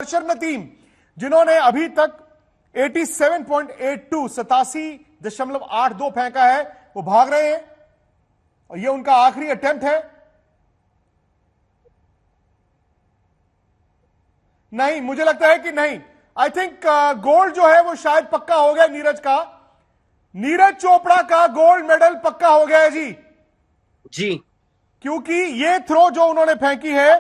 अर्शद नदीम, जिन्होंने अभी तक 87.82 87.82 फेंका है, वो भाग रहे हैं और ये उनका आखिरी अटेम्प्ट है। नहीं, मुझे लगता है कि नहीं। आई थिंक गोल्ड जो है वो शायद पक्का हो गया नीरज का। नीरज चोपड़ा का गोल्ड मेडल पक्का हो गया है जी, क्योंकि ये थ्रो जो उन्होंने फेंकी है,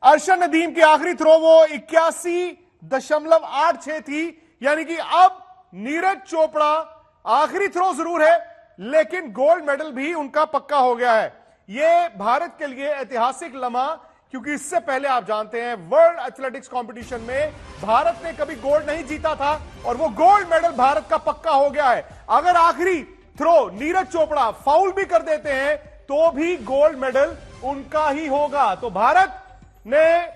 अर्शद नदीम की आखिरी थ्रो वो 81.86 थी, यानी कि अब नीरज चोपड़ा आखिरी थ्रो जरूर है लेकिन गोल्ड मेडल भी उनका पक्का हो गया है। यह भारत के लिए ऐतिहासिक लम्हा, क्योंकि इससे पहले आप जानते हैं वर्ल्ड एथलेटिक्स कंपटीशन में भारत ने कभी गोल्ड नहीं जीता था और वो गोल्ड मेडल भारत का पक्का हो गया है। अगर आखिरी थ्रो नीरज चोपड़ा फाउल भी कर देते हैं तो भी गोल्ड मेडल उनका ही होगा। तो भारत ने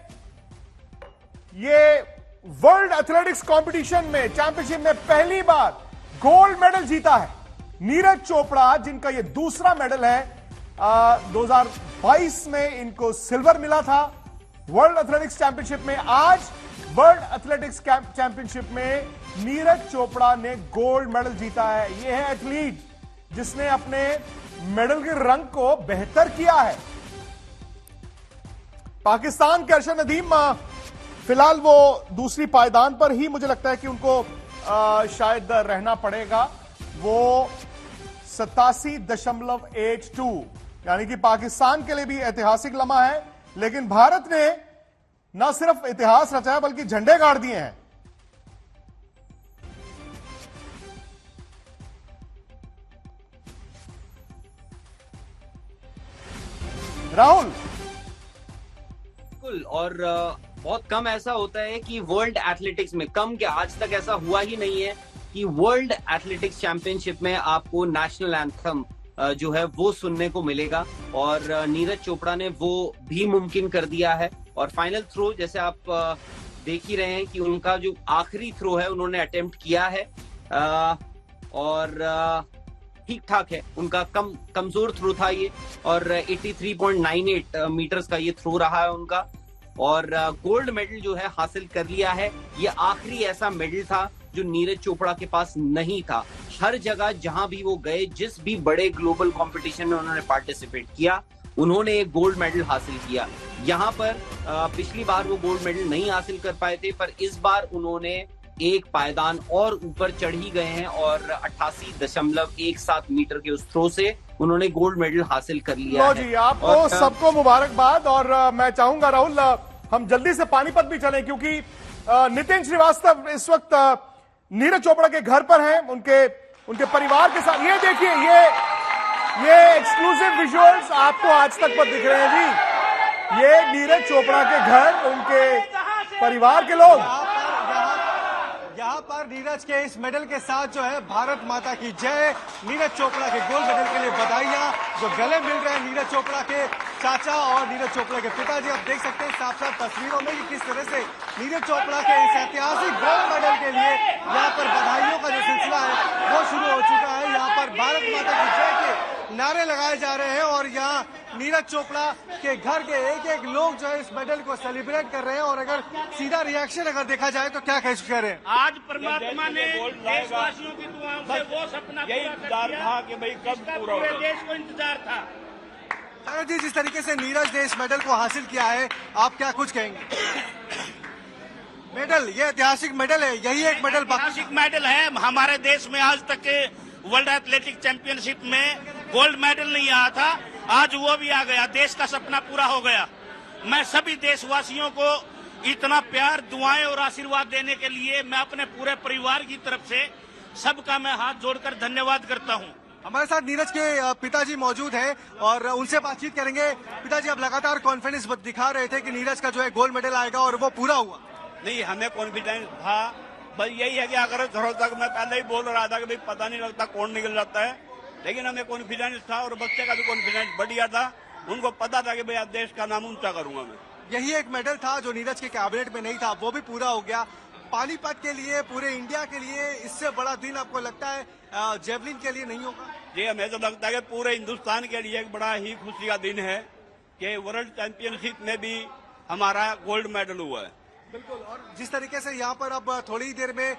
ये वर्ल्ड एथलेटिक्स कंपटीशन में, चैंपियनशिप में पहली बार गोल्ड मेडल जीता है। नीरज चोपड़ा, जिनका ये दूसरा मेडल है, 2022 में इनको सिल्वर मिला था वर्ल्ड एथलेटिक्स चैंपियनशिप में। आज वर्ल्ड एथलेटिक्स चैंपियनशिप में नीरज चोपड़ा ने गोल्ड मेडल जीता है। यह है एथलीट जिसने अपने मेडल के रंग को बेहतर किया है। पाकिस्तान के अर्शद नदीम, फिलहाल वो दूसरी पायदान पर ही मुझे लगता है कि उनको शायद रहना पड़ेगा। वो 87.82, यानी कि पाकिस्तान के लिए भी ऐतिहासिक लम्हा है, लेकिन भारत ने न सिर्फ इतिहास रचा बल्कि झंडे गाड़ दिए हैं। राहुल, बिल्कुल, और बहुत कम ऐसा होता है कि वर्ल्ड एथलेटिक्स में, कम क्या आज तक ऐसा हुआ ही नहीं है कि वर्ल्ड एथलेटिक्स चैंपियनशिप में आपको नेशनल एंथम जो है वो सुनने को मिलेगा, और नीरज चोपड़ा ने वो भी मुमकिन कर दिया है। और फाइनल थ्रो जैसे आप देख ही रहे हैं कि उनका जो आखिरी थ्रो है उन्होंने अटेम्प्ट किया है, और ठीक ठाक है, उनका कमजोर थ्रो था ये, और 83.98 मीटर्स का ये थ्रो रहा है उनका, और गोल्ड मेडल जो है हासिल कर लिया है। ये आखिरी ऐसा मेडल था जो नीरज चोपड़ा के पास नहीं था। हर जगह जहां भी वो गए, जिस भी बड़े ग्लोबल कंपटीशन में उन्होंने पार्टिसिपेट किया, उन्होंने एक गोल्ड मेडल हासिल किया। यहाँ पर पिछली बार वो गोल्ड मेडल नहीं हासिल कर पाए थे, पर इस बार उन्होंने एक पायदान और ऊपर चढ़ ही गए हैं और 88.17 मीटर के उस थ्रो से उन्होंने गोल्ड मेडल हासिल कर लिया है। जी, आपको सबको मुबारकबाद। और मैं चाहूंगा राहुल, हम जल्दी से पानीपत भी चलें, क्योंकि नितिन श्रीवास्तव इस वक्त नीरज चोपड़ा के घर पर हैं, उनके परिवार के साथ। ये देखिए, ये एक्सक्लूसिव विजुअल्स आपको आज तक पर दिख रहे हैं जी। ये नीरज चोपड़ा के घर, उनके परिवार के लोग। यहाँ पर नीरज के इस मेडल के साथ जो है भारत माता की जय, नीरज चोपड़ा के गोल्ड मेडल के लिए बधाइयां। जो गले मिल रहे हैं नीरज चोपड़ा के चाचा और नीरज चोपड़ा के पिताजी, आप देख सकते हैं साफ साफ तस्वीरों में कि किस तरह से नीरज चोपड़ा के इस ऐतिहासिक गोल्ड मेडल के लिए यहाँ पर बधाइयों का जो सिलसिला है वो शुरू हो चुका है। यहाँ पर भारत माता की जय के नारे लगाए जा रहे हैं और यहाँ नीरज चोपड़ा के घर के एक एक लोग जो है इस मेडल को सेलिब्रेट कर रहे हैं। और अगर सीधा रिएक्शन अगर देखा जाए तो क्या कह रहे हैं, आज परमात्मा ने देशवासियों की दुआओं से वो सपना पूरा था कि भाई कब पूरा होगा, पूरे देश को इंतजार था। जी, जिस तरीके से नीरज ने इस मेडल को हासिल किया है, आप क्या कुछ कहेंगे? मेडल, ये ऐतिहासिक मेडल है, यही एक मेडल ऐतिहासिक मेडल है। हमारे देश में आज तक के वर्ल्ड एथलेटिक चैंपियनशिप में गोल्ड मेडल नहीं आया था, आज वो भी आ गया, देश का सपना पूरा हो गया। मैं सभी देशवासियों को इतना प्यार, दुआएं और आशीर्वाद देने के लिए मैं अपने पूरे परिवार की तरफ से सबका मैं हाथ जोड़कर धन्यवाद करता हूं। हमारे साथ नीरज के पिताजी मौजूद हैं और उनसे बातचीत करेंगे। पिताजी, आप लगातार कॉन्फिडेंस दिखा रहे थे कि नीरज का जो है गोल्ड मेडल आएगा और वो पूरा हुआ। नहीं, हमें कॉन्फिडेंस था, बस यही है कि अगर थोड़ा तक मैं पहले ही बोल रहा था कि भाई पता नहीं लगता कौन निकल जाता है, लेकिन हमें कॉन्फिडेंस था और बच्चे का भी कॉन्फिडेंस बढ़िया था। उनको पता था कि भैया देश का नाम ऊंचा करूंगा मैं। यही एक मेडल था जो नीरज के कैबिनेट में नहीं था, वो भी पूरा हो गया। पानीपत के लिए, पूरे इंडिया के लिए इससे बड़ा दिन आपको लगता है जेवलिन के लिए नहीं होगा? जी, हमें तो लगता है कि पूरे हिंदुस्तान के लिए एक बड़ा ही खुशी का दिन है कि वर्ल्ड चैंपियनशिप में भी हमारा गोल्ड मेडल हुआ है। बिल्कुल। और जिस तरीके से यहाँ पर अब थोड़ी देर में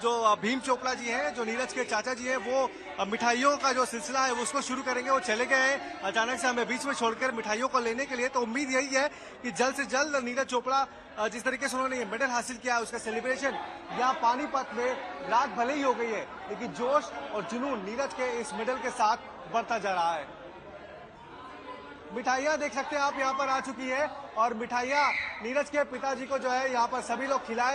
जो भीम चोपड़ा जी हैं, जो नीरज के चाचा जी हैं, वो मिठाइयों का जो सिलसिला है उसको शुरू करेंगे। वो चले गए हैं अचानक से हमें बीच में छोड़कर मिठाइयों को लेने के लिए। तो उम्मीद यही है कि जल्द से जल्द नीरज चोपड़ा जिस तरीके से उन्होंने ये मेडल हासिल किया है उसका सेलिब्रेशन यहाँ पानीपत में रात भले ही हो गई है, लेकिन जोश और जुनून नीरज के इस मेडल के साथ बढ़ता जा रहा है। मिठाइयाँ देख सकते हैं आप यहाँ पर आ चुकी है और मिठाइयाँ नीरज के पिताजी को जो है यहाँ पर सभी लोग खिला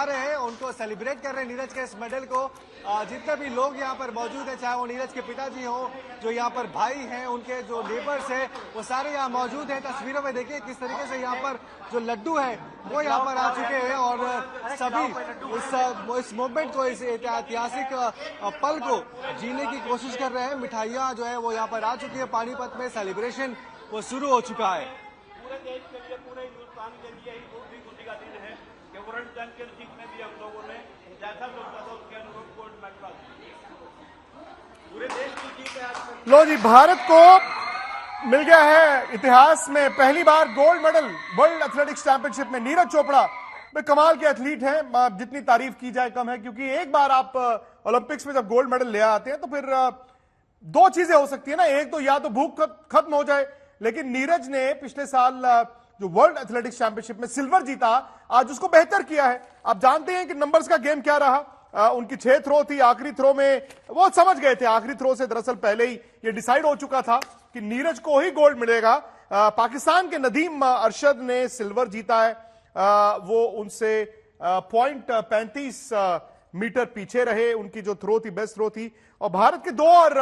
रहे हैं, उनको सेलिब्रेट कर रहे हैं नीरज के इस मेडल को। जितने भी लोग यहाँ पर मौजूद हैं, चाहे वो नीरज के पिताजी हो, जो यहाँ पर भाई हैं, उनके जो नेबर्स हैं, वो सारे यहाँ मौजूद हैं। तस्वीरों में देखिए किस तरीके से यहाँ पर जो लड्डू है वो यहाँ पर आ चुके हैं और सभी इस मूवमेंट को, इस ऐतिहासिक पल को जीने की कोशिश कर रहे हैं। मिठाइयाँ जो है वो यहाँ पर आ चुकी है, पानीपत में सेलिब्रेशन वो शुरू हो चुका है। पूरे देश के लिए, पूरे हिंदुस्तान के लिए ही बहुत खुशी का दिन है कि वर्ल्ड चैंपियनशिप में भी हम लोगों ने जैसा सोचा था उसके अनुरूप गोल्ड मेडल पूरे देश की जीत है आज। लो जी, भारत को मिल गया है इतिहास में पहली बार gold medal world athletics championship में। नीरज चोपड़ा वे कमाल के एथलीट हैं, जितनी तारीफ की जाए कम है, क्योंकि एक बार आप ओलंपिक्स में जब गोल्ड मेडल ले आते हैं तो फिर दो चीजें हो सकती है ना, एक तो या तो भूख खत्म हो जाए, लेकिन नीरज ने पिछले साल जो वर्ल्ड एथलेटिक्स चैंपियनशिप में सिल्वर जीता, आज उसको बेहतर किया है। आप जानते हैं कि नंबर्स का गेम क्या रहा। उनकी 6 थ्रो थी, आखिरी थ्रो में वो समझ गए थे, आखिरी थ्रो से दरअसल पहले ही ये डिसाइड हो चुका था कि नीरज को ही गोल्ड मिलेगा। पाकिस्तान के नदीम अरशद ने सिल्वर जीता है, वो उनसे 0.35 मीटर पीछे रहे, उनकी जो थ्रो थी बेस्ट थ्रो थी। और भारत के 2 और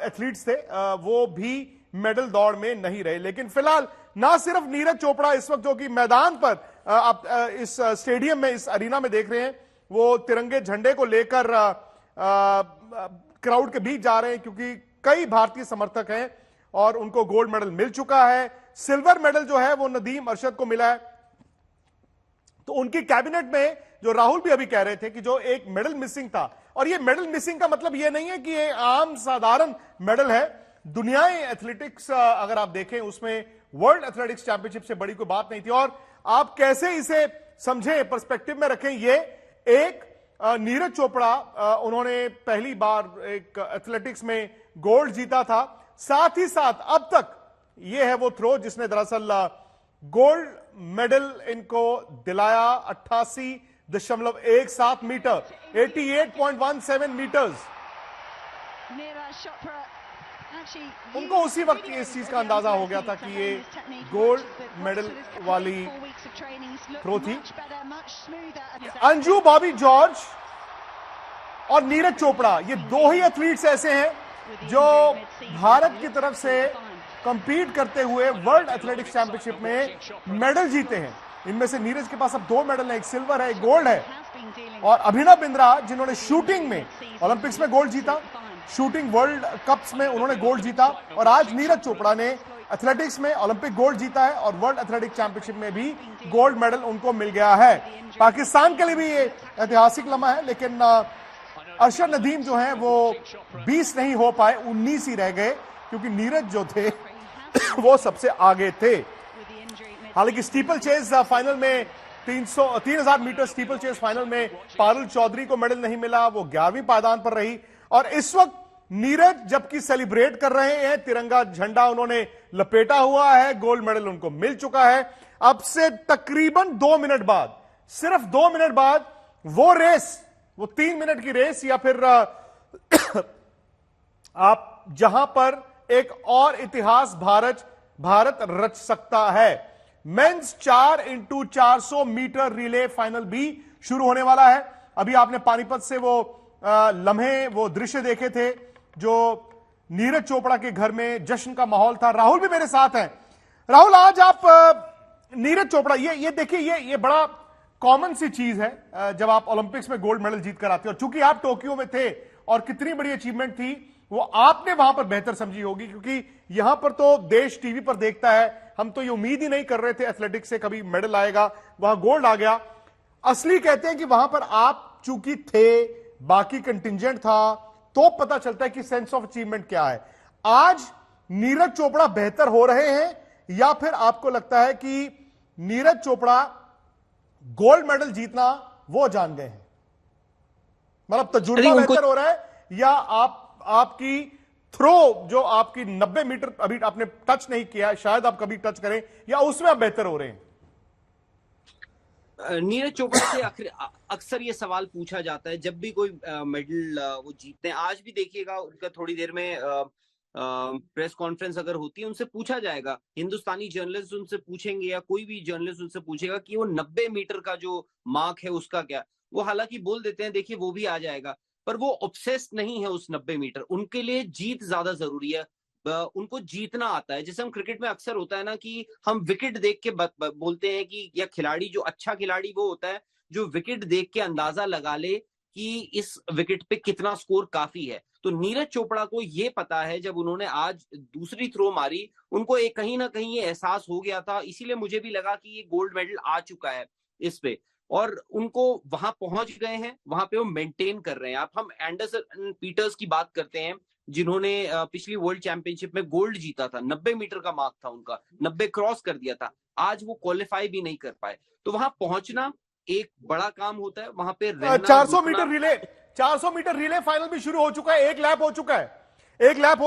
एथलीट्स थे, वो भी मेडल दौड़ में नहीं रहे। लेकिन फिलहाल ना सिर्फ नीरज चोपड़ा इस वक्त जो कि मैदान पर आप इस स्टेडियम में, इस अरीना में देख रहे हैं, वो तिरंगे झंडे को लेकर क्राउड के बीच जा रहे हैं, क्योंकि कई भारतीय समर्थक हैं और उनको गोल्ड मेडल मिल चुका है। सिल्वर मेडल जो है वो नदीम अरशद को मिला है। तो उनकी कैबिनेट में जो राहुल भी अभी कह रहे थे कि जो एक मेडल मिसिंग था, और ये मेडल मिसिंग का मतलब ये नहीं है कि ये आम साधारण मेडल है। दुनियाई एथलेटिक्स अगर आप देखें उसमें वर्ल्ड एथलेटिक्स चैंपियनशिप से बड़ी कोई बात नहीं थी। और आप कैसे इसे समझें, पर्सपेक्टिव में रखें, ये एक नीरज चोपड़ा, उन्होंने पहली बार एक एथलेटिक्स में गोल्ड जीता था, साथ ही साथ अब तक ये है वो थ्रो जिसने दरअसल गोल्ड मेडल इनको दिलाया। 88.17 मीटर, 88.17 मीटर्स। उनको उसी वक्त इस चीज का अंदाजा हो गया था कि ये गोल्ड मेडल वाली थ्रो थी। अंजू बॉबी जॉर्ज और नीरज चोपड़ा, ये 2 ही एथलीट्स ऐसे हैं जो भारत की तरफ से कंपीट करते हुए वर्ल्ड एथलेटिक्स चैंपियनशिप में मेडल जीते हैं। इनमें से नीरज के पास अब 2 मेडल है, एक सिल्वर है, एक गोल्ड है। और अभिनव बिंद्रा जिन्होंने शूटिंग में ओलंपिक्स में गोल्ड जीता, शूटिंग वर्ल्ड कप्स में उन्होंने गोल्ड जीता, और आज नीरज चोपड़ा ने एथलेटिक्स में ओलंपिक गोल्ड जीता है और वर्ल्ड एथलेटिक्स चैंपियनशिप में भी गोल्ड मेडल उनको मिल गया है। पाकिस्तान के लिए भी ये ऐतिहासिक लम्हा है, लेकिन अरशद नदीम जो है वो 20 नहीं हो पाए, 19 ही रह गए, क्योंकि नीरज जो थे वो सबसे आगे थे। हालांकि स्टीपल चेज फाइनल में 3000 मीटर स्टीपल चेज फाइनल में पारुल चौधरी को मेडल नहीं मिला, वो 11वीं पायदान पर रही। और इस वक्त नीरज जबकि सेलिब्रेट कर रहे हैं, तिरंगा झंडा उन्होंने लपेटा हुआ है, गोल्ड मेडल उनको मिल चुका है। अब से तकरीबन 2 मिनट बाद, सिर्फ 2 मिनट बाद वो रेस, वो 3 मिनट की रेस, या फिर आप जहां पर एक और इतिहास भारत रच सकता है। Mains 4x400 metre relay final भी शुरू होने वाला है। अभी आपने पानीपत से वो लम्हे, वो दृश्य देखे थे जो नीरज चोपड़ा के घर में जश्न का माहौल था। राहुल भी मेरे साथ हैं। राहुल, आज आप नीरज चोपड़ा, ये देखिए, ये बड़ा कॉमन सी चीज है जब आप ओलंपिक्स में गोल्ड मेडल जीत कर आते हो। चूंकि आप टोक्यो में थे और कितनी बड़ी अचीवमेंट थी वो आपने वहां पर बेहतर समझी होगी, क्योंकि यहां पर तो देश टीवी पर देखता है। हम तो ये उम्मीद ही नहीं कर रहे थे एथलेटिक्स से कभी मेडल आएगा, वहां गोल्ड आ गया। असली कहते हैं कि वहां पर आप चूंकि थे, बाकी कंटिंजेंट था, तो पता चलता है कि सेंस ऑफ अचीवमेंट क्या है। आज नीरज चोपड़ा बेहतर हो रहे हैं, या फिर आपको लगता है कि नीरज चोपड़ा गोल्ड मेडल जीतना वो जान गए हैं? मतलब तजुर्बा उनको बेहतर हो रहा है, या आपकी थ्रो जो आपकी 90 मीटर अभी आपने टच नहीं किया, शायद आप कभी टच करें, या उसमें आप बेहतर हो रहे हैं? नीरज चोपड़ा से अक्सर ये सवाल पूछा जाता है जब भी कोई मेडल वो जीतते हैं। आज भी देखिएगा उनका थोड़ी देर में प्रेस कॉन्फ्रेंस अगर होती है, उनसे पूछा जाएगा, हिंदुस्तानी जर्नलिस्ट उनसे पूछेंगे या कोई भी जर्नलिस्ट उनसे पूछेगा कि वो 90 मीटर का जो मार्क है उसका क्या। वो हालांकि बोल देते हैं देखिए वो भी आ जाएगा, पर वो ऑब्सेस्ड नहीं है उस 90 मीटर। उनके लिए जीत ज्यादा जरूरी है, उनको जीतना आता है। जैसे हम क्रिकेट में अक्सर होता है ना कि हम विकेट देख के बोलते हैं कि, या खिलाड़ी जो अच्छा खिलाड़ी वो होता है जो विकेट देख के अंदाजा लगा ले कि इस विकेट पे कितना स्कोर काफी है। तो नीरज चोपड़ा को ये पता है, जब उन्होंने आज दूसरी थ्रो मारी उनको एक कहीं ना कहीं ये एहसास हो गया था। इसीलिए मुझे भी लगा कि ये गोल्ड मेडल आ चुका है इस पे, और उनको वहां पहुंच गए हैं, वहां पे वो मेंटेन कर रहे हैं। आप हम एंडरसन पीटर्स की बात करते हैं जिन्होंने पिछली वर्ल्ड चैंपियनशिप में गोल्ड जीता था, 90 मीटर का मार्क था उनका, 90 क्रॉस कर दिया था, आज वो क्वालिफाई भी नहीं कर पाए। तो वहां पहुंचना एक बड़ा काम होता है, वहां पे रहना। 400 मीटर रिले फाइनल भी शुरू हो चुका है, एक लैप हो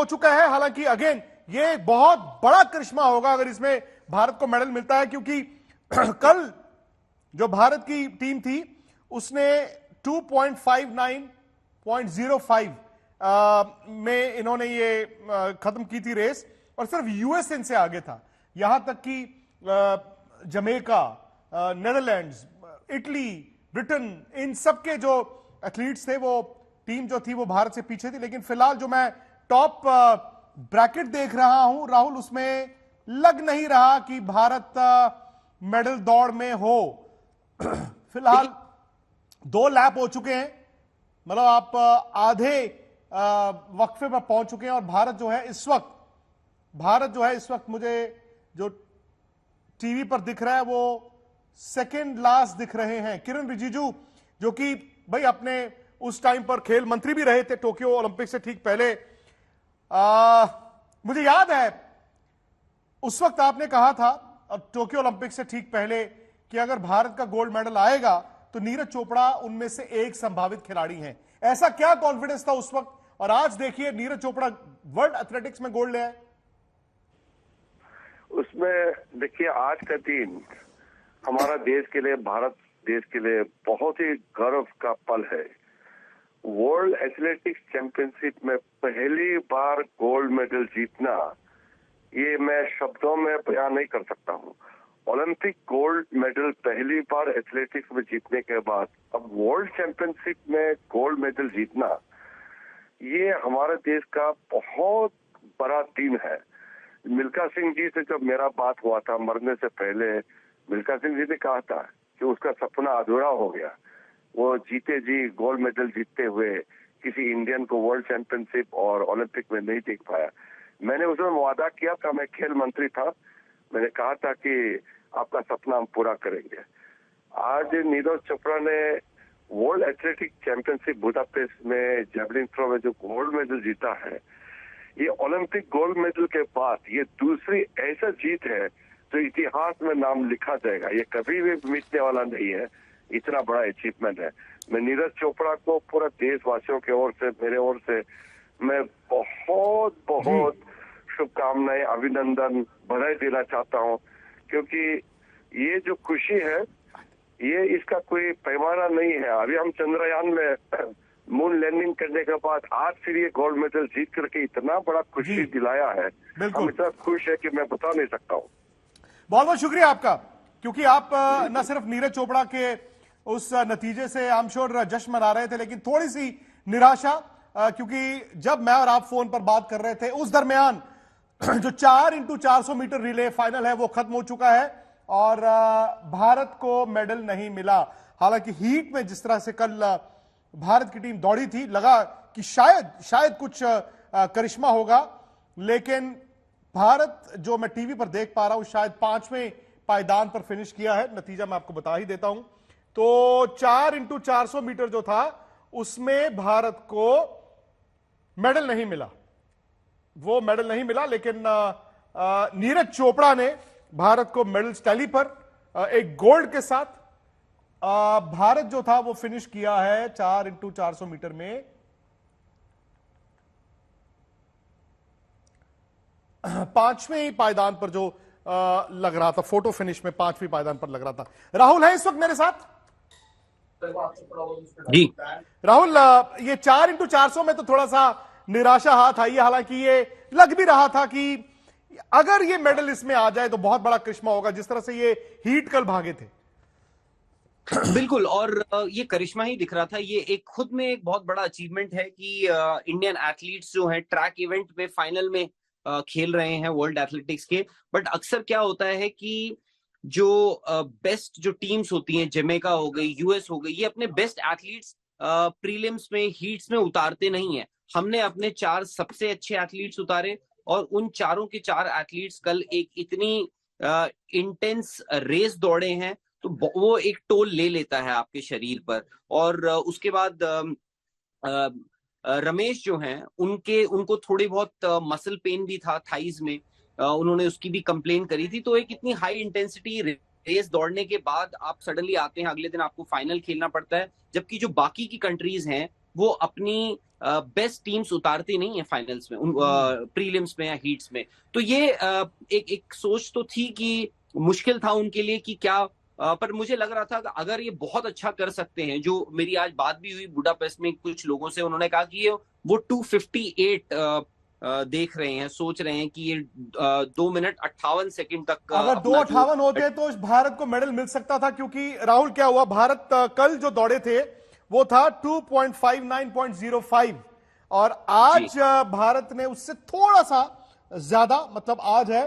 चुका है। हालांकि अगेन ये बहुत बड़ा करिश्मा होगा अगर इसमें भारत को मेडल मिलता है, क्योंकि कल जो भारत की टीम थी उसने 2.59.05 में इन्होंने ये खत्म की थी रेस, और सिर्फ यूएस इनसे आगे था। यहां तक कि जमैका, नेदरलैंड्स, इटली, ब्रिटेन, इन सबके जो एथलीट्स थे, वो टीम जो थी वो भारत से पीछे थी। लेकिन फिलहाल जो मैं टॉप ब्रैकेट देख रहा हूं राहुल, उसमें लग नहीं रहा कि भारत मेडल दौड़ में हो। फिलहाल 2 लैप हो चुके हैं, मतलब आप आधे वक्फे पर पहुंच चुके हैं, और भारत जो है इस वक्त मुझे जो टीवी पर दिख रहा है वो सेकेंड लास्ट दिख रहे हैं। किरण रिजिजू, जो कि भाई अपने उस टाइम पर खेल मंत्री भी रहे थे टोक्यो ओलंपिक से ठीक पहले, मुझे याद है उस वक्त आपने कहा था टोक्यो ओलंपिक से ठीक पहले कि अगर भारत का गोल्ड मेडल आएगा तो नीरज चोपड़ा उनमें से एक संभावित खिलाड़ी हैं। ऐसा क्या कॉन्फिडेंस था उस वक्त, और आज देखिए नीरज चोपड़ा वर्ल्ड एथलेटिक्स में गोल्ड ले आए। उसमें देखिए आज का दिन हमारा देश के लिए, भारत देश के लिए बहुत ही गर्व का पल है। वर्ल्ड एथलेटिक्स चैंपियनशिप में पहली बार गोल्ड मेडल जीतना, ये मैं शब्दों में बयान नहीं कर सकता हूँ। ओलंपिक गोल्ड मेडल पहली बार एथलेटिक्स में जीतने के बाद अब वर्ल्ड चैंपियनशिप में गोल्ड मेडल जीतना, ये हमारे देश का बहुत बड़ा दिन है। मिल्खा सिंह जी से जब मेरा बात हुआ था मरने से पहले, मिल्खा सिंह जी ने कहा था कि उसका सपना अधूरा हो गया, वो जीते जी गोल्ड मेडल जीतते हुए किसी इंडियन को वर्ल्ड चैंपियनशिप और ओलंपिक में नहीं देख पाया। मैंने उसमें वादा किया था, मैं खेल मंत्री था, मैंने कहा था कि आपका सपना हम पूरा करेंगे। आज नीरज चोपड़ा ने वर्ल्ड एथलेटिक चैंपियनशिप बुडापेस्ट में जेवलिन थ्रो में जो गोल्ड मेडल जीता है, ये ओलंपिक गोल्ड मेडल के बाद ये दूसरी ऐसा जीत है जो इतिहास में नाम लिखा जाएगा। ये कभी भी मिटने वाला नहीं है, इतना बड़ा अचीवमेंट है। मैं नीरज चोपड़ा को पूरा देशवासियों की ओर से, मेरे ओर से मैं बहुत बहुत शुभकामनाएं, अभिनंदन, बधाई देना चाहता हूं, क्योंकि ये जो खुशी है ये इसका कोई पैमाना नहीं है। अभी हम चंद्रयान में मून लैंडिंग करने के बाद आज फिर ये गोल्ड मेडल जीत करके इतना बड़ा खुशी दिलाया है, हम इतना खुश है कि मैं बता नहीं सकता हूँ। बहुत बहुत शुक्रिया आपका, क्योंकि आप न सिर्फ नीरज चोपड़ा के उस नतीजे से आई एम श्योर जश्न मना रहे थे, लेकिन थोड़ी सी निराशा, क्योंकि जब मैं और आप फोन पर बात कर रहे थे उस दरमियान जो 4x400 मीटर रिले फाइनल है वो खत्म हो चुका है और भारत को मेडल नहीं मिला। हालांकि हीट में जिस तरह से कल भारत की टीम दौड़ी थी, लगा कि शायद कुछ करिश्मा होगा, लेकिन भारत जो मैं टीवी पर देख पा रहा हूं शायद 5वें पायदान पर फिनिश किया है। नतीजा मैं आपको बता ही देता हूं। तो 4x400 मीटर जो था उसमें भारत को मेडल नहीं मिला, वो मेडल नहीं मिला, लेकिन नीरज चोपड़ा ने भारत को मेडल टैली पर एक गोल्ड के साथ भारत जो था वो फिनिश किया है 4x400 मीटर में 5वें ही पायदान पर, जो लग रहा था फोटो फिनिश में 5वीं पायदान पर लग रहा था। राहुल है इस वक्त मेरे साथ जी। राहुल, ये 4x400 में तो थोड़ा सा निराशा हाथ आई है, हालांकि ये लग भी रहा था कि अगर ये मेडल इसमें आ जाए तो बहुत बड़ा करिश्मा होगा, जिस तरह से ये हीट कल भागे थे। बिल्कुल, और ये करिश्मा ही दिख रहा था। ये एक खुद में एक बहुत बड़ा अचीवमेंट है कि इंडियन एथलीट्स जो हैं ट्रैक इवेंट में फाइनल में खेल रहे हैं वर्ल्ड एथलेटिक्स के। बट अक्सर क्या होता है कि जो बेस्ट जो टीम्स होती हैं, जमैका हो गई, यूएस हो गई, ये अपने बेस्ट एथलीट्स प्रीलिम्स में, हीट्स में उतारते नहीं है। हमने अपने 4 सबसे अच्छे एथलीट्स उतारे और उन चारों के 4 एथलीट्स कल एक इतनी इंटेंस रेस दौड़े हैं, तो वो एक टोल ले लेता है आपके शरीर पर। और उसके बाद रमेश जो हैं उनको थोड़ी बहुत मसल पेन भी था थाइज में, उन्होंने उसकी भी कंप्लेन करी थी। तो एक इतनी हाई इंटेंसिटी रेस दौड़ने के बाद आप सडनली आते हैं, अगले दिन आपको फाइनल खेलना पड़ता है, जबकि जो बाकी की कंट्रीज हैं वो अपनी बेस्ट टीम्स उतारती नहीं है फाइनल्स में, प्रीलिम्स में या हीट्स में। तो ये एक सोच तो थी कि मुश्किल था उनके लिए कि क्या, पर मुझे लग रहा था कि अगर ये बहुत अच्छा कर सकते हैं, जो मेरी आज बात भी हुई बुडापेस्ट में कुछ लोगों से, उन्होंने कहा कि ये वो 2:58 देख रहे हैं, सोच रहे हैं कि ये 2 मिनट 58 सेकंड तक अगर 2:58 होते तो भारत को मेडल मिल सकता था, क्योंकि राहुल क्या हुआ, भारत कल जो दौड़े थे वो था 2:59.05 और आज भारत ने उससे थोड़ा सा ज्यादा, मतलब आज है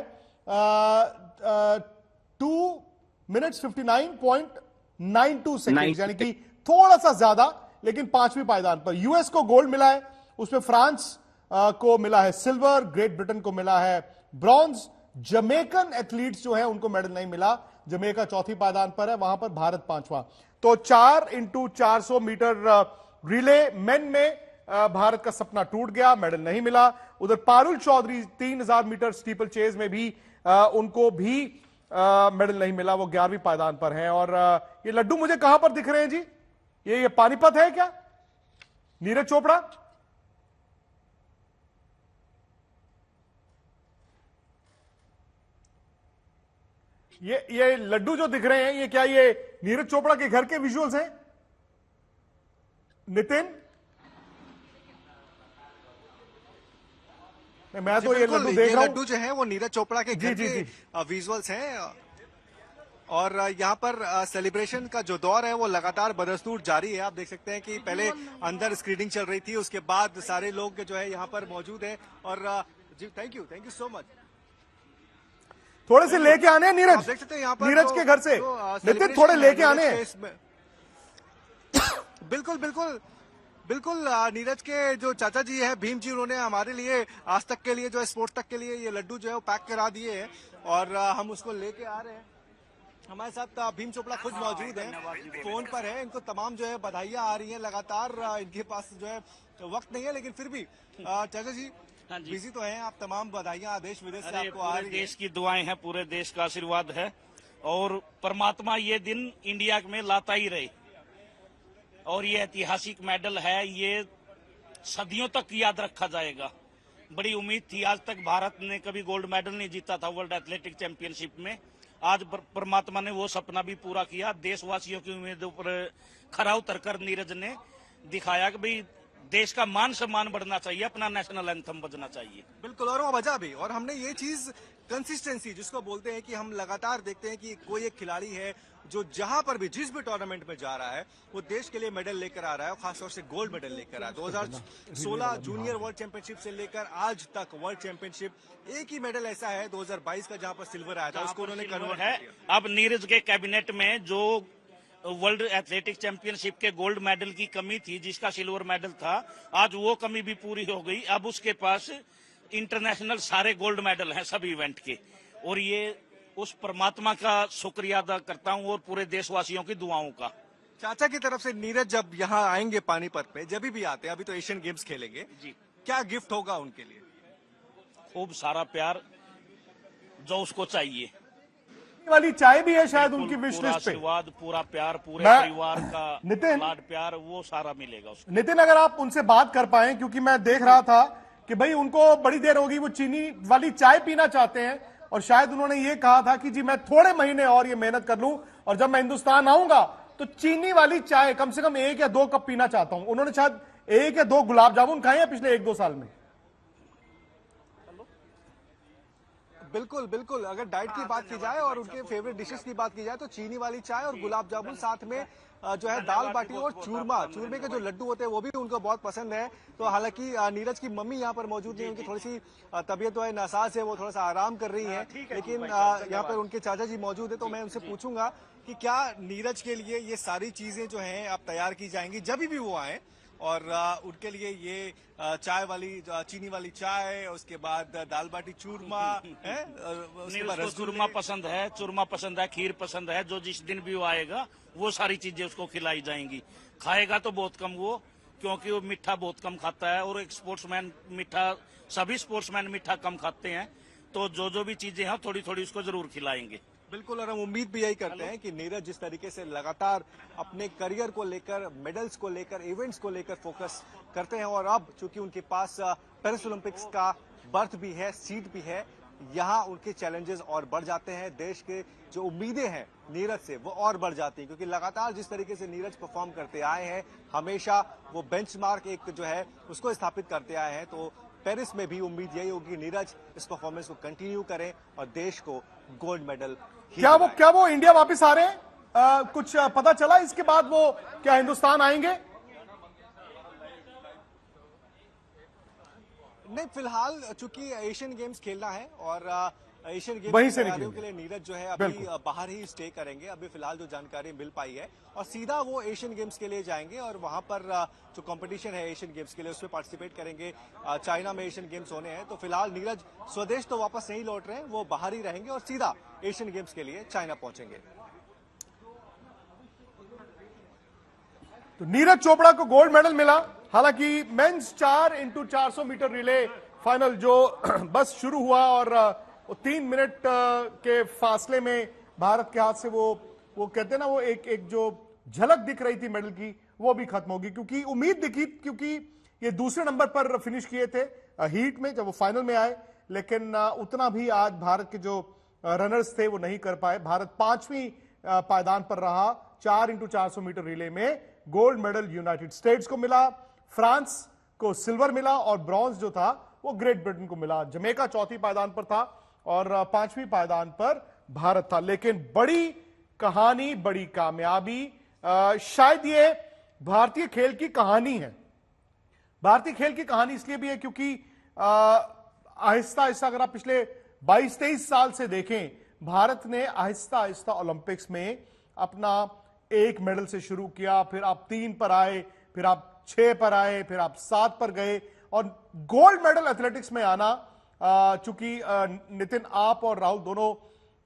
2 मिनट्स 59.92 सेकेंड, यानी कि थोड़ा सा ज्यादा, लेकिन 5वीं पायदान पर। यूएस को गोल्ड मिला है, उसमें फ्रांस को मिला है सिल्वर, ग्रेट ब्रिटेन को मिला है ब्रॉन्ज, जमैकन एथलीट्स जो है उनको मेडल नहीं मिला, जमैका 4थी पायदान पर है, वहां पर भारत 5वां। तो 4x400 मीटर रिले मेन में भारत का सपना टूट गया, मेडल नहीं मिला। उधर Parul Chaudhary 3000 metre steeplechase में भी उनको भी मेडल नहीं मिला, वो 11वीं पायदान पर हैं। और ये लड्डू मुझे कहां पर दिख रहे हैं जी? ये पानीपत है क्या? नीरज चोपड़ा? ये लड्डू जो दिख रहे हैं, ये क्या ये नीरज चोपड़ा के घर के विजुअल्स हैं? नितिन, मैं तो ये लड्डू देख रहा हूं। लड्डू जो है वो नीरज चोपड़ा के घर के विजुअल्स हैं। और यहाँ पर सेलिब्रेशन का जो दौर है वो लगातार बदस्तूर जारी है। आप देख सकते हैं कि पहले अंदर स्क्रीनिंग चल रही थी, उसके बाद सारे लोग जो है यहाँ पर मौजूद है। और जी थैंक यू सो मच। थोड़े से लेके आने हैं नीरज, देख सकते हैं यहाँ पर नीरज के घर से नितिन थोड़े लेके आने हैं। बिल्कुल बिल्कुल बिल्कुल। नीरज के जो चाचा जी हैं भीम जी, उन्होंने हमारे लिए आज तक के लिए जो है स्पोर्ट्स तक के लिए ये लड्डू जो है वो पैक करा दिए हैं और हम उसको लेके आ रहे हैं। हमारे साथ भीम चोपड़ा खुद मौजूद हैं, फोन पर है, इनको तमाम जो है बधाइयां आ रही हैं लगातार। इनके पास जो है वक्त नहीं है, लेकिन फिर भी चाचा जी बिजी तो हैं आप, तमाम बधाइयां देश विदेश से आपको आ रही है। देश की दुआएं हैं, पूरे देश का आशीर्वाद है और परमात्मा ये दिन इंडिया में लाता ही रहे। और ये ऐतिहासिक मेडल है, ये सदियों तक याद रखा जाएगा। बड़ी उम्मीद थी, आज तक भारत ने कभी गोल्ड मेडल नहीं जीता था वर्ल्ड एथलेटिक चैंपियनशिप में। आज परमात्मा ने वो सपना भी पूरा किया। देशवासियों की उम्मीदों पर खरा उतरकर नीरज ने दिखाया कि भाई देश का मान सम्मान बढ़ना चाहिए, अपना नेशनल एंथम बजना चाहिए। बिल्कुल, और वो वजह भी। और हमने ये चीज कंसिस्टेंसी जिसको बोलते हैं कि हम लगातार देखते हैं कि कोई एक खिलाड़ी है जो जहां पर भी जिस भी टूर्नामेंट में जा रहा है वो देश के लिए मेडल लेकर आ रहा है, और खासतौर से गोल्ड मेडल लेकर आ रहा है। 2016 जूनियर वर्ल्ड चैंपियनशिप से लेकर आज तक वर्ल्ड चैंपियनशिप, एक ही मेडल ऐसा है 2022 का जहां पर सिल्वर आया था, उसको उन्होंने कन्वर्ट है। अब नीरज के कैबिनेट में जो वर्ल्ड एथलेटिक चैंपियनशिप के गोल्ड मेडल की कमी थी, जिसका सिल्वर मेडल था, आज वो कमी भी पूरी हो गई। अब उसके पास इंटरनेशनल सारे गोल्ड मेडल हैं सभी इवेंट के। और ये उस परमात्मा का शुक्रिया अदा करता हूं और पूरे देशवासियों की दुआओं का। चाचा की तरफ से नीरज जब यहाँ आएंगे पानीपत पे, जब भी आते हैं, अभी तो एशियन गेम्स खेलेंगे जी, क्या गिफ्ट होगा उनके लिए? खूब सारा प्यार जो उसको चाहिए। वाली चाय भी है शायद बिल्कुल, उनकी विश पूरा लिस्ट पे। आशीर्वाद, पूरा प्यार, पूरे मैं- परिवार का नितिन- लाड प्यार, वो सारा मिलेगा उसको। नितिन, अगर आप उनसे बात कर पाए, क्योंकि मैं देख रहा था कि भाई उनको बड़ी देर होगी, वो चीनी वाली चाय पीना चाहते हैं और शायद उन्होंने ये कहा था कि जी मैं थोड़े महीने और ये मेहनत कर लूं और जब मैं हिंदुस्तान आऊंगा तो चीनी वाली चाय कम से कम 1 या 2 कप पीना चाहता हूं। उन्होंने शायद 1 या 2 गुलाब जामुन खाए हैं पिछले 1-2 साल में। बिल्कुल बिल्कुल, अगर डाइट की बात की जाए और उनके फेवरेट डिशेस की बात की जाए तो चीनी वाली चाय और गुलाब जामुन, साथ में जो है दाल बाटी और चूरमे के जो लड्डू होते हैं वो भी उनको बहुत पसंद है। तो हालांकि नीरज की मम्मी यहाँ पर मौजूद नहीं, उनकी थोड़ी सी तबीयत जो है नासाज है, वो थोड़ा सा आराम कर रही है, लेकिन यहाँ पर उनके चाचा जी मौजूद है। तो मैं उनसे पूछूंगा कि क्या नीरज के लिए ये सारी चीजें जो हैं अब तैयार की जाएंगी जब भी वो आए, और उनके लिए ये चाय वाली, चीनी वाली चाय, उसके बाद दाल बाटी चूरमा है, उसके बाद उसको चूरमा पसंद है, चूरमा पसंद है, खीर पसंद है। जो जिस दिन भी वो आएगा वो सारी चीजें उसको खिलाई जाएंगी। खाएगा तो बहुत कम वो, क्योंकि वो मीठा बहुत कम खाता है और एक स्पोर्ट्समैन मीठा, सभी स्पोर्ट्समैन मीठा कम खाते हैं। तो जो भी चीजें हैं थोड़ी थोड़ी उसको जरूर खिलाएंगे। बिल्कुल, और हम उम्मीद भी यही करते हैं कि नीरज जिस तरीके से लगातार अपने करियर को लेकर, मेडल्स को लेकर, इवेंट्स को लेकर फोकस करते हैं, और अब चूंकि उनके पास पेरिस ओलंपिक्स का बर्थ भी है, सीट भी है, यहाँ उनके चैलेंजेस और बढ़ जाते हैं। देश के जो उम्मीदें हैं नीरज से वो और बढ़ जाती हैं, क्योंकि लगातार जिस तरीके से नीरज परफॉर्म करते आए हैं, हमेशा वो बेंचमार्क एक जो है उसको स्थापित करते आए हैं। तो पेरिस में भी उम्मीद यही होगी नीरज इस परफॉर्मेंस को कंटिन्यू करें और देश को गोल्ड मेडल क्या वो इंडिया वापस आ रहे हैं? कुछ पता चला इसके बाद वो क्या हिंदुस्तान आएंगे? नहीं, फिलहाल चूंकि एशियन गेम्स खेलना है और एशियन गेम्स वहीं की से तैयारियों निकलेंगे। के लिए नीरज जो है अभी बाहर ही स्टे करेंगे। अभी फिलहाल जो जानकारी मिल पाई है, और सीधा वो एशियन गेम्स के लिए जाएंगे और वहां पर जो कंपटीशन है एशियन गेम्स के लिए उसमें पार्टिसिपेट करेंगे। चाइना में एशियन गेम्स होने हैं, तो फिलहाल नीरज स्वदेश तो वापस नहीं लौट रहे हैं, वो बाहर ही रहेंगे और सीधा एशियन गेम्स के लिए चाइना पहुंचेंगे। तो नीरज चोपड़ा को गोल्ड मेडल मिला। हालांकि mains 4x400 metre relay final जो बस शुरू हुआ और 3 मिनट के फासले में भारत के हाथ से वो कहते हैं ना, वो एक जो झलक दिख रही थी मेडल की, वो भी खत्म होगी, क्योंकि उम्मीद दिखी, क्योंकि ये दूसरे नंबर पर फिनिश किए थे हीट में जब वो फाइनल में आए, लेकिन उतना भी आज भारत के जो रनर्स थे वो नहीं कर पाए। भारत 5वीं पायदान पर रहा। 4x400 मीटर रिले में गोल्ड मेडल यूनाइटेड स्टेट्स को मिला, फ्रांस को सिल्वर मिला और ब्रॉन्ज जो था वो ग्रेट ब्रिटेन को मिला। जमैका 4थी पायदान पर था और 5वीं पायदान पर भारत था। लेकिन बड़ी कहानी, बड़ी कामयाबी, शायद ये भारतीय खेल की कहानी है। भारतीय खेल की कहानी इसलिए भी है क्योंकि आहिस्ता आहिस्ता अगर आप पिछले 22-23 साल से देखें, भारत ने आहिस्ता आहिस्ता ओलंपिक्स में अपना 1 मेडल से शुरू किया, फिर आप 3 पर आए, फिर आप 6 पर आए, फिर आप 7 पर गए, और गोल्ड मेडल एथलेटिक्स में आना, चूंकि नितिन आप और राहुल दोनों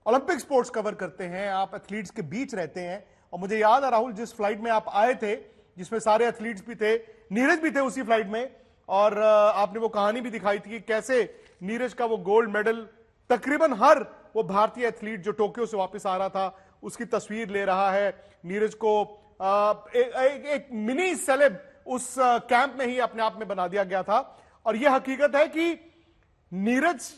ओलंपिक स्पोर्ट्स कवर करते हैं, आप एथलीट्स के बीच रहते हैं, और मुझे याद है राहुल जिस फ्लाइट में आप आए थे जिसमें सारे एथलीट्स भी थे, नीरज भी थे उसी फ्लाइट में, और आपने वो कहानी भी दिखाई थी कि कैसे नीरज का वो गोल्ड मेडल तकरीबन हर वो भारतीय एथलीट जो टोक्यो से वापस आ रहा था उसकी तस्वीर ले रहा है। नीरज को एक मिनी सेलेब उस कैंप में ही अपने आप में बना दिया गया था। और यह हकीकत है कि नीरज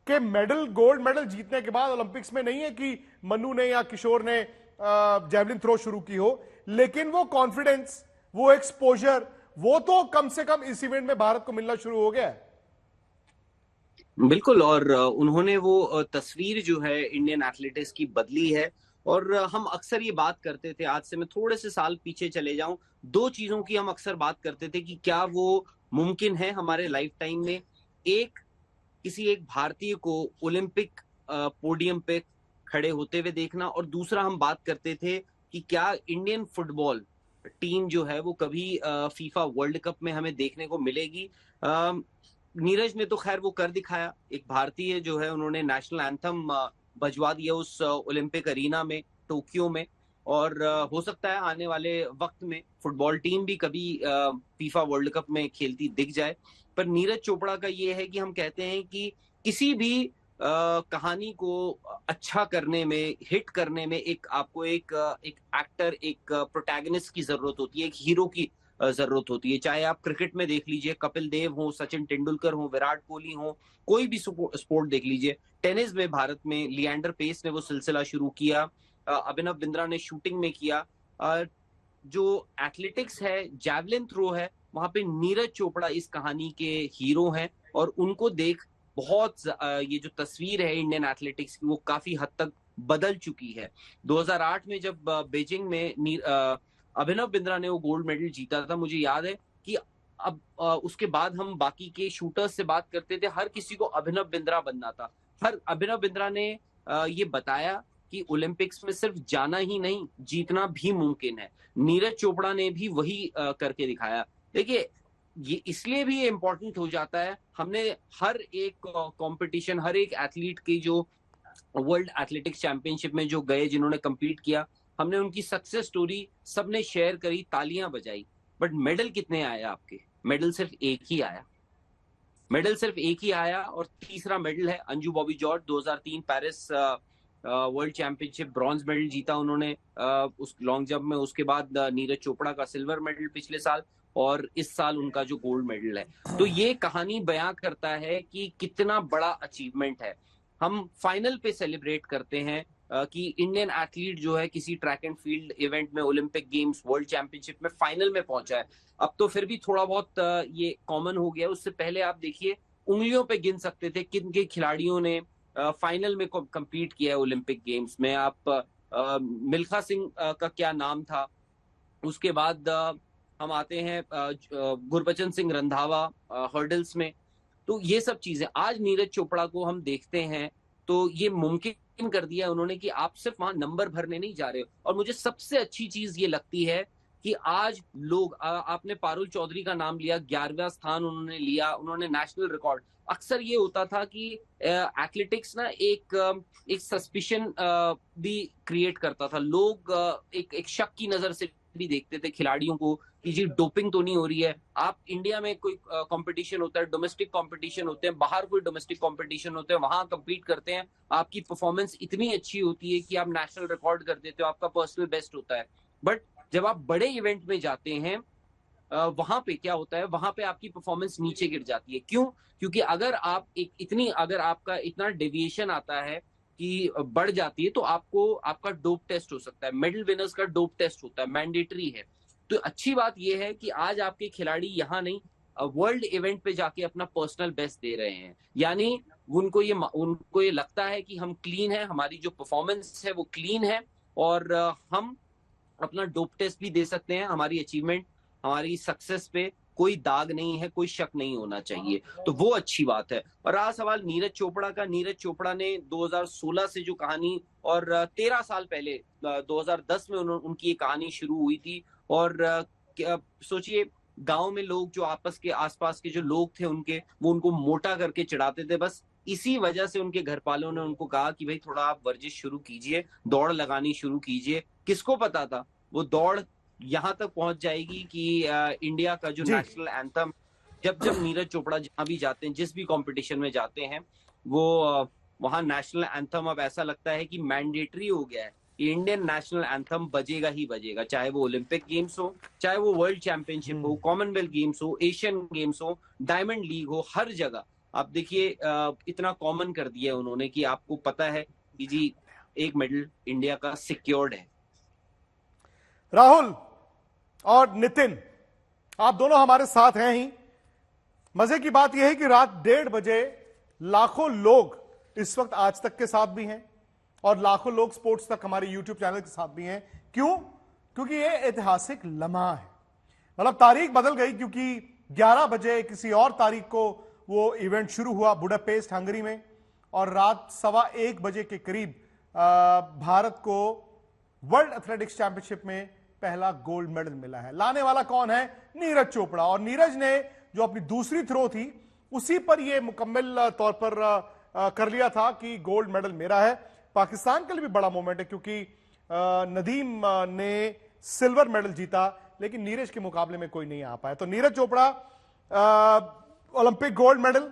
के मेडल, गोल्ड मेडल जीतने के बाद ओलंपिक्स में नहीं है कि मनु ने या किशोर ने जैवलिन थ्रो शुरू की हो, लेकिन वो कॉन्फिडेंस, वो एक्सपोजर, वो तो कम से कम इस इवेंट में भारत को मिलना शुरू हो गया है। बिल्कुल, और उन्होंने वो तस्वीर जो है इंडियन एथलेटिक्स की बदली है। और हम अक्सर ये बात करते थे, आज से मैं थोड़े से साल पीछे चले जाऊं, 2 चीजों की हम अक्सर बात करते थे कि क्या वो मुमकिन है हमारे लाइफ टाइम में, एक किसी एक भारतीय को ओलंपिक पोडियम पे खड़े होते हुए देखना, और दूसरा हम बात करते थे कि क्या इंडियन फुटबॉल टीम जो है वो कभी फीफा वर्ल्ड कप में हमें देखने को मिलेगी। नीरज ने तो खैर वो कर दिखाया, एक भारतीय जो है उन्होंने नेशनल एंथम बजवा दिया उस ओलंपिक अरीना में टोक्यो में, और हो सकता है आने वाले वक्त में फुटबॉल टीम भी कभी फीफा वर्ल्ड कप में खेलती दिख जाए। पर नीरज चोपड़ा का ये है कि हम कहते हैं कि किसी भी कहानी को अच्छा करने में, हिट करने में एक आपको एक एक्टर, एक प्रोटैगनिस्ट की जरूरत होती है, एक हीरो की जरूरत होती है। चाहे आप क्रिकेट में देख लीजिए, कपिल देव हो, सचिन तेंदुलकर हो, विराट कोहली हो, कोई भी स्पोर्ट देख लीजिए। टेनिस में भारत में लिएंडर पेस ने वो सिलसिला शुरू किया, अभिनव बिंद्रा ने शूटिंग में किया। जो एथलेटिक्स है, जैवलिन थ्रो है, वहां पे नीरज चोपड़ा इस कहानी के हीरो हैं। और उनको देख बहुत ये जो तस्वीर है इंडियन एथलेटिक्स की, वो काफी हद तक बदल चुकी है। 2008 में जब बीजिंग में अभिनव बिंद्रा ने वो गोल्ड मेडल जीता था, मुझे याद है कि अब उसके बाद हम बाकी के शूटर्स से बात करते थे, हर किसी को अभिनव बिंद्रा बनना था। हर अभिनव बिंद्रा ने ये बताया कि ओलंपिक्स में सिर्फ जाना ही नहीं, जीतना भी मुमकिन है। नीरज चोपड़ा ने भी वही करके दिखाया। देखिए, ये इसलिए भी इम्पोर्टेंट हो जाता है, हमने हर एक कंपटीशन, हर एक एथलीट की जो वर्ल्ड एथलेटिक्स चैंपियनशिप में जो गए, जिन्होंने कंपीट किया, हमने उनकी सक्सेस स्टोरी सबने शेयर करी, तालियां बजाई। बट मेडल कितने आए आपके? मेडल सिर्फ एक ही आया, मेडल सिर्फ एक ही आया। और तीसरा मेडल है Anju Bobby George, 2003 Paris world championship bronze medal जीता उन्होंने उस लॉन्ग जंप में। उसके बाद नीरज चोपड़ा का सिल्वर मेडल पिछले साल, और इस साल उनका जो गोल्ड मेडल है। तो ये कहानी बयां करता है कि कितना बड़ा अचीवमेंट है। हम फाइनल पे सेलिब्रेट करते हैं कि इंडियन एथलीट जो है किसी ट्रैक एंड फील्ड इवेंट में, ओलंपिक गेम्स, वर्ल्ड चैंपियनशिप में फाइनल में पहुंचा है। अब तो फिर भी थोड़ा बहुत ये कॉमन हो गया। उससे पहले आप देखिए, उंगलियों पे गिन सकते थे किन के खिलाड़ियों ने फाइनल में compete किया है ओलंपिक गेम्स में। आप मिल्खा सिंह का क्या नाम था, उसके बाद हम आते हैं गुरबचन सिंह रंधावा हर्डल्स में। तो ये सब चीजें आज नीरज चोपड़ा को हम देखते हैं, तो ये मुमकिन कर दिया उन्होंने कि आप सिर्फ वहां नंबर भरने नहीं जा रहे हो। और मुझे सबसे अच्छी चीज ये लगती है कि आज लोग, आपने पारुल चौधरी का नाम लिया, 11वां स्थान उन्होंने लिया, उन्होंने नेशनल रिकॉर्ड। अक्सर ये होता था कि एथलेटिक्स ना एक सस्पिशन भी क्रिएट करता था। लोग एक शक की नजर से भी देखते थे खिलाड़ियों को कि जी डोपिंग तो नहीं हो रही है। आप इंडिया में कोई कंपटीशन होता है, डोमेस्टिक कंपटीशन होते हैं, बाहर कोई डोमेस्टिक कंपटीशन होते हैं, वहां compete करते हैं, आपकी परफॉर्मेंस इतनी अच्छी होती है कि आप नेशनल रिकॉर्ड कर देते हो, आपका पर्सनल बेस्ट होता है। बट जब आप बड़े इवेंट में जाते हैं, वहां पे क्या होता है, वहां पे आपकी परफॉर्मेंस नीचे गिर जाती है। क्यों? क्योंकि अगर आपका इतना डेविएशन आता है कि बढ़ जाती है, तो आपका डोप टेस्ट हो सकता है। मेडल विनर्स का डोप टेस्ट होता है, मैंडेटरी है। तो अच्छी बात यह है कि आज आपके खिलाड़ी यहाँ नहीं, वर्ल्ड इवेंट पे जाके अपना पर्सनल बेस्ट दे रहे हैं। यानी उनको ये लगता है कि हम क्लीन है, हमारी जो परफॉर्मेंस है वो क्लीन है, और हम अपना डोप टेस्ट भी दे सकते हैं। हमारी अचीवमेंट, हमारी सक्सेस पे कोई दाग नहीं है, कोई शक नहीं होना चाहिए। तो वो अच्छी बात है। और रहा सवाल नीरज चोपड़ा का, नीरज चोपड़ा ने 2016 से जो कहानी, और 13 साल पहले 2010 में उनकी ये कहानी शुरू हुई थी। और सोचिए, गांव में लोग जो आपस के आसपास के जो लोग थे वो उनको मोटा करके चिढ़ाते थे। बस इसी वजह से उनके घर वालों ने उनको कहा कि भाई थोड़ा आप वर्जिश शुरू कीजिए, दौड़ लगानी शुरू कीजिए। किसको पता था वो दौड़ यहां तक पहुंच जाएगी कि इंडिया का जो नेशनल एंथम, जब नीरज चोपड़ा जहां भी जाते हैं, जिस भी कंपटीशन में जाते हैं, वो वहां नेशनल एंथम अब ऐसा लगता है कि मैंडेटरी हो गया है। इंडियन नेशनल एंथम बजेगा ही बजेगा, चाहे वो ओलंपिक गेम्स हो, चाहे वो वर्ल्ड चैंपियनशिप हो, कॉमनवेल्थ गेम्स हो, एशियन गेम्स हो, डायमंड लीग हो, हर जगह आप देखिए इतना कॉमन कर दिया है उन्होंने कि आपको पता है कि जी एक मेडल इंडिया का सिक्योर्ड है। राहुल और नितिन, आप दोनों हमारे साथ हैं ही। मजे की बात यह है कि रात 1:30 बजे लाखों लोग इस वक्त आज तक के साथ भी हैं, और लाखों लोग स्पोर्ट्स तक हमारे यूट्यूब चैनल के साथ भी हैं। क्यों? क्योंकि यह ऐतिहासिक लम्हा है। मतलब तारीख बदल गई, क्योंकि 11 बजे किसी और तारीख को वो इवेंट शुरू हुआ बुडापेस्ट हंगरी में, और रात 1:15 बजे के करीब भारत को वर्ल्ड एथलेटिक्स चैंपियनशिप में पहला गोल्ड मेडल मिला है। लाने वाला कौन है? नीरज चोपड़ा। और नीरज ने जो अपनी दूसरी थ्रो थी, उसी पर यह मुकम्मल तौर पर कर लिया था कि गोल्ड मेडल मेरा है। पाकिस्तान के लिए भी बड़ा मोमेंट है, क्योंकि नदीम ने सिल्वर मेडल जीता, लेकिन नीरज के मुकाबले में कोई नहीं आ पाया। तो Neeraj Chopra Olympic gold medal,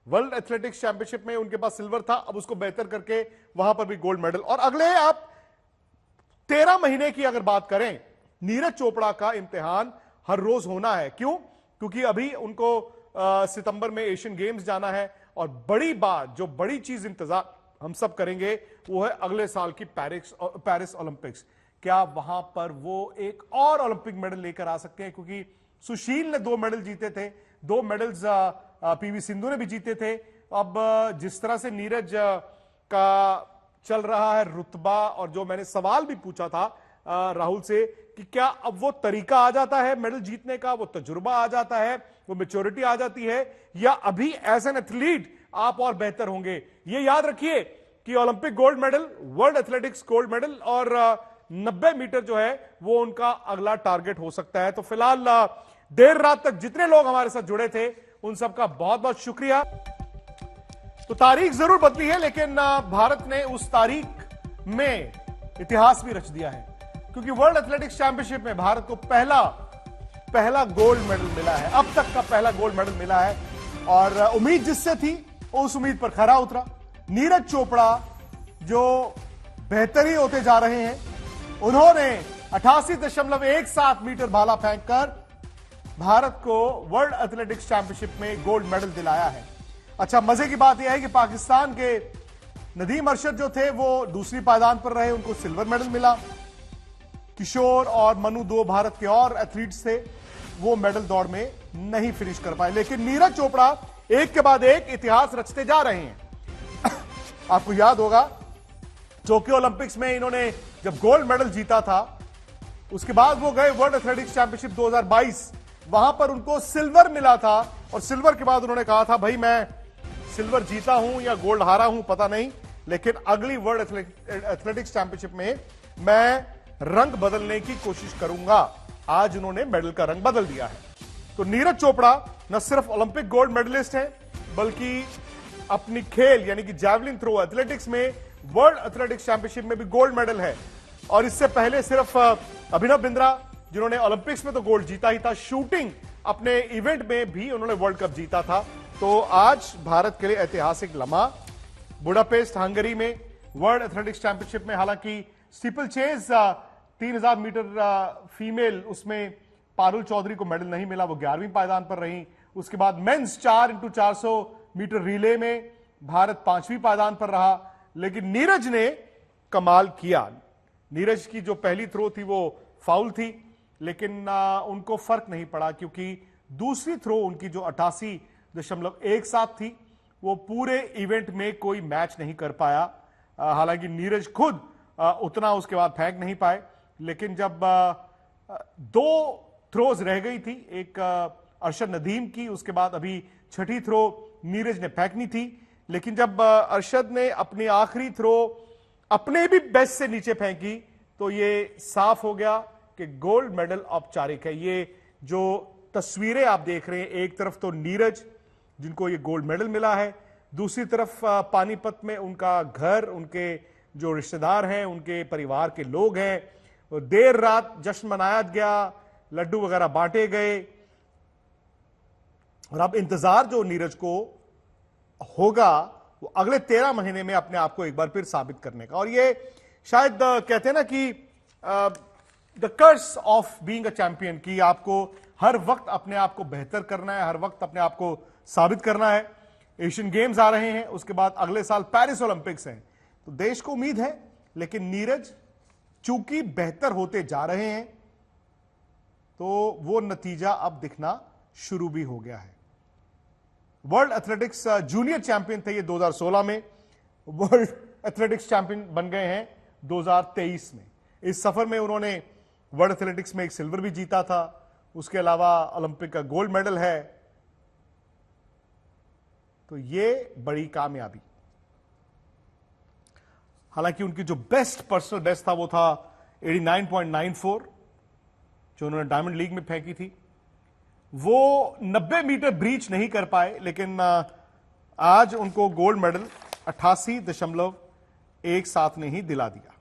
world athletics championship में उनके पास सिल्वर था, अब उसको बेहतर करके वहां पर भी गोल्ड मेडल। और अगले आप 13 महीने की अगर बात करें, नीरज चोपड़ा का इम्तिहान हर रोज होना है। क्यों? क्योंकि अभी उनको सितंबर में एशियन गेम्स जाना है, और बड़ी बात, जो बड़ी चीज इंतजार हम सब करेंगे, वो है अगले साल की पेरिस ओलंपिक्स। क्या वहां पर वो एक और ओलंपिक मेडल लेकर आ सकते हैं? क्योंकि सुशील ने 2 मेडल जीते थे, 2 मेडल्स पीवी सिंधु ने भी जीते थे। अब जिस तरह से नीरज का चल रहा है रुतबा, और जो मैंने सवाल भी पूछा था राहुल से कि क्या अब वो तरीका आ जाता है मेडल जीतने का, वो तजुर्बा आ जाता है, वो मैच्योरिटी आ जाती है, या अभी एज एन एथलीट आप और बेहतर होंगे? ये याद रखिए कि Olympic gold medal, world athletics gold medal और 90 मीटर जो है वो उनका अगला टारगेट हो सकता है। तो फिलहाल देर रात तक जितने लोग हमारे साथ जुड़े थे उन सबका बहुत बहुत शुक्रिया। तो तारीख जरूर बदली है, लेकिन भारत ने उस तारीख में इतिहास भी रच दिया है, क्योंकि वर्ल्ड एथलेटिक्स चैंपियनशिप में भारत को पहला गोल्ड मेडल मिला है, अब तक का पहला गोल्ड मेडल मिला है। और उम्मीद जिससे थी उस उम्मीद पर खरा उतरा। नीरज चोपड़ा जो बेहतर ही होते जा रहे हैं, उन्होंने 88.17 मीटर भाला फेंककर भारत को वर्ल्ड एथलेटिक्स चैंपियनशिप में गोल्ड मेडल दिलाया है। अच्छा, मजे की बात यह है कि पाकिस्तान के नदीम अरशद जो थे वो दूसरी पायदान पर रहे, उनको सिल्वर मेडल मिला। किशोर और मनु 2 भारत के और एथलीट्स थे, वो मेडल दौड़ में नहीं फिनिश कर पाए। लेकिन नीरज चोपड़ा एक के बाद एक इतिहास रचते जा रहे हैं। आपको याद होगा टोक्यो ओलंपिक्स में इन्होंने जब गोल्ड मेडल जीता था, उसके बाद वो गए वर्ल्ड एथलेटिक्स चैंपियनशिप 2022, वहां पर उनको सिल्वर मिला था। और सिल्वर के बाद उन्होंने कहा था, भाई मैं सिल्वर जीता हूं या गोल्ड हारा हूं पता नहीं, लेकिन अगली वर्ल्ड एथलेटिक्स चैंपियनशिप में मैं रंग बदलने की कोशिश करूंगा। आज उन्होंने मेडल का रंग बदल दिया है। तो नीरज चोपड़ा न सिर्फ ओलंपिक गोल्ड मेडलिस्ट हैं, बल्कि अपनी खेल यानी कि जैवलिन थ्रो एथलेटिक्स में वर्ल्ड एथलेटिक्स चैंपियनशिप में भी गोल्ड मेडल है। और इससे पहले सिर्फ अभिनव बिंद्रा, जिन्होंने ओलंपिक्स में तो गोल्ड जीता ही था, शूटिंग अपने इवेंट में भी उन्होंने वर्ल्ड कप जीता था। तो आज भारत के लिए ऐतिहासिक लम्हा। बुडापेस्ट हंगरी में वर्ल्ड एथलेटिक्स चैंपियनशिप में, हालांकि स्टीपल चेज 3000 मीटर फीमेल, उसमें पारुल चौधरी को मेडल नहीं मिला, वो 11वीं पायदान पर रही। उसके बाद मेंस 4x400 मीटर रिले में भारत 5वीं पायदान पर रहा। लेकिन नीरज ने कमाल किया। नीरज की जो पहली थ्रो थी वो फाउल थी, लेकिन उनको फर्क नहीं पड़ा, क्योंकि दूसरी थ्रो उनकी जो 88.17 थी, वो पूरे इवेंट में कोई मैच नहीं कर पाया। हालांकि नीरज खुद उतना उसके बाद फेंक नहीं पाए, लेकिन जब 2 थ्रोज रह गई थी, एक अरशद नदीम की, उसके बाद अभी छठी थ्रो नीरज ने फेंकनी थी। लेकिन जब अरशद ने अपनी आखिरी थ्रो अपने भी बेस्ट से नीचे फेंकी, तो ये साफ हो गया कि गोल्ड मेडल औपचारिक है। ये जो तस्वीरें आप देख रहे हैं, एक तरफ तो नीरज जिनको ये गोल्ड मेडल मिला है, दूसरी तरफ पानीपत में उनका घर, उनके जो रिश्तेदार हैं, उनके परिवार के लोग हैं। देर रात जश्न मनाया गया, लड्डू वगैरह बांटे गए, और अब इंतजार जो नीरज को होगा वो अगले 13 महीने में अपने आप को एक बार फिर साबित करने का। और ये शायद कहते हैं ना कि the curse of being a champion, कि आपको हर वक्त अपने आप को बेहतर करना है, हर वक्त अपने आप को साबित करना है। एशियन गेम्स आ रहे हैं, उसके बाद अगले साल पेरिस ओलंपिक्स हैं, तो देश को उम्मीद है। लेकिन नीरज चूंकि बेहतर होते जा रहे हैं, तो वो नतीजा अब दिखना शुरू भी हो गया है। वर्ल्ड एथलेटिक्स जूनियर चैंपियन थे ये 2016 में, वर्ल्ड एथलेटिक्स चैंपियन बन गए हैं 2023 में। इस सफर में उन्होंने वर्ल्ड एथलेटिक्स में एक सिल्वर भी जीता था, उसके अलावा ओलंपिक का गोल्ड मेडल है। तो ये बड़ी कामयाबी। हालांकि उनकी जो बेस्ट पर्सनल बेस्ट था वो था 89.94, जो उन्होंने डायमंड लीग में फेंकी थी। वो 90 मीटर ब्रीच नहीं कर पाए, लेकिन आज उनको गोल्ड मेडल 88.17 ने ही दिला दिया।